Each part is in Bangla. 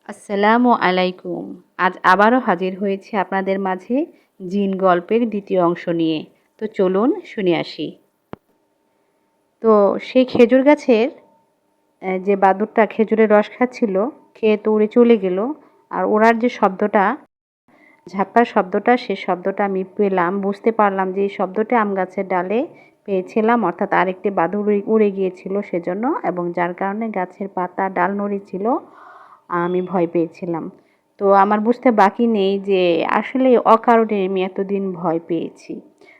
আসসালামু আলাইকুম। আজ আবারও হাজির হয়েছি আপনাদের মাঝে জিন গল্পের দ্বিতীয় অংশ নিয়ে। তো চলুন শুনে আসি। তো সেই খেজুর গাছের যে বাদুড়টা খেজুরের রস খাচ্ছিল, খেয়ে তো উড়ে চলে গেল। আর ওড়ার যে শব্দটা, ঝাপটার শব্দটা, সে শব্দটা আমি পেলাম, বুঝতে পারলাম যে এই শব্দটা আম গাছের ডালে পেয়েছিলাম, অর্থাৎ আরেকটি বাদুড় উড়ে গিয়েছিল সেজন্য, এবং যার কারণে গাছের পাতা ডাল নড়েছিল, আমি ভয় পেয়েছিলাম। তো আমার বুঝতে বাকি নেই যে আসলে অকারণে আমি এতদিন ভয় পেয়েছি।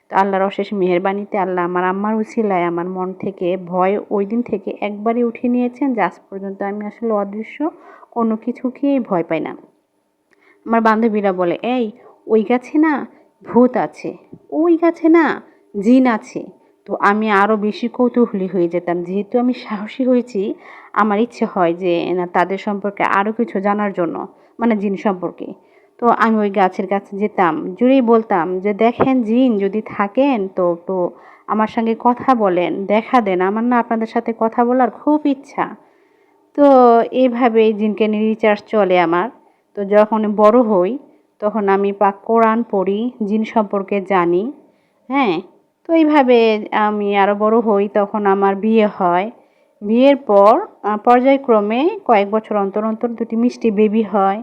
তো আল্লাহর অশেষ মেহেরবানিতে আল্লাহ আমার আম্মার উছিলায় আমার মন থেকে ভয় ওই দিন থেকে একবারই উঠিয়ে নিয়েছেন, যে আজ পর্যন্ত আমি আসলে অদৃশ্য কোনো কিছুকেই ভয় পাই না। আমার বান্ধবীরা বলে, এই ওই গাছে না ভূত আছে, ওই গাছে না জিন আছে। তো আমি আরও বেশি কৌতূহলী হয়ে যেতাম। যেহেতু আমি সাহসী হয়েছি, আমার ইচ্ছে হয় যে না তাদের সম্পর্কে আরও কিছু জানার জন্য, মানে জিন সম্পর্কে। তো আমি ওই গাছের কাছে যেতাম, জুড়েই বলতাম যে দেখেন জিন যদি থাকেন তো একটু আমার সঙ্গে কথা বলেন, দেখা দেন, আমার না আপনাদের সাথে কথা বলার খুব ইচ্ছা। তো এইভাবেই জিনকে নিয়ে রিসার্চ চলে আমার। তো যখন বড় হই তখন আমি পাক কোরআন পড়ি, জিন সম্পর্কে জানি। হ্যাঁ, তো এইভাবে আমি আরও বড় হই, তখন আমার বিয়ে হয়। বিয়ের পর পর্যায়ক্রমে কয়েক বছর অন্তর অন্তর দুটি মিষ্টি বেবি হয়।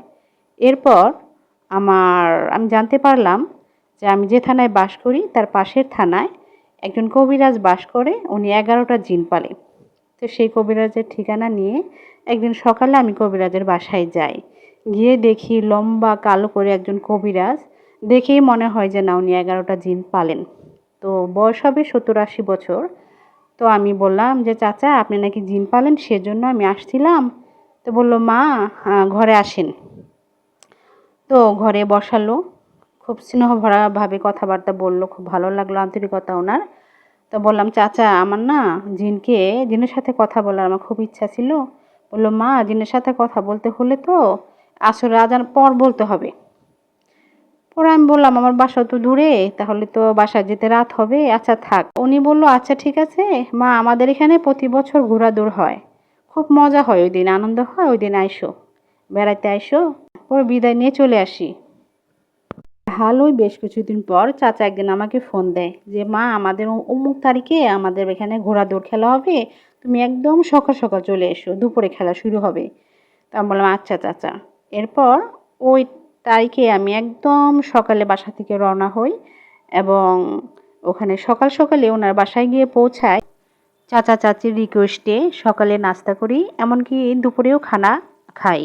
এরপর আমি জানতে পারলাম যে আমি যে থানায় বাস করি তার পাশের থানায় একজন কবিরাজ বাস করে, উনি 11টা জিন পালে। তো সেই কবিরাজের ঠিকানা নিয়ে একদিন সকালে আমি কবিরাজের বাসায় যাই। গিয়ে দেখি লম্বা কালো করে একজন কবিরাজ। দেখেই মনে হয় যে না, উনি 11টা জিন পালেন। তো বয়স হবে 70-80 বছর। তো আমি বললাম যে চাচা, আপনি নাকি জিন পালেন, সেজন্য আমি আসছিলাম। তো বলল, মা ঘরে আসেন। তো ঘরে বসালো, খুব স্নেহভরাভাবে কথাবার্তা বলল, খুব ভালো লাগলো আন্তরিকতা ওনার। তো বললাম, চাচা আমার না জিনের সাথে কথা বলার আমার খুব ইচ্ছা ছিল। বললো, মা জিনের সাথে কথা বলতে হলে তো আসর আজান পর বলতে হবে। পরে আমি বললাম, আমার বাসা তো দূরে, তাহলে তো বাসায় যেতে রাত হবে, আচ্ছা থাক। উনি বলল, আচ্ছা ঠিক আছে মা, আমাদের এখানে প্রতি বছর ঘোরাদৌড় হয়, খুব মজা হয়, ওই দিন আনন্দ হয়, ওই দিন আইসো, বেড়াইতে আইসো। পরে বিদায় নিয়ে চলে আসি। ভালোই বেশ কিছুদিন পর চাচা একদিন আমাকে ফোন দেয় যে, মা আমাদের অমুক তারিখে আমাদের এখানে ঘোড়াদৌড় খেলা হবে, তুমি একদম সকাল সকাল চলে এসো, দুপুরে খেলা শুরু হবে। তা আমি বললাম, আচ্ছা চাচা। এরপর ওই তারিখে আমি একদম সকালে বাসা থেকে রওনা হই, এবং ওখানে সকাল সকালে ওনার বাসায় গিয়ে পৌঁছাই। চাচা চাচির রিকোয়েস্টে সকালে নাস্তা করি, এমনকি দুপুরেও খানা খাই।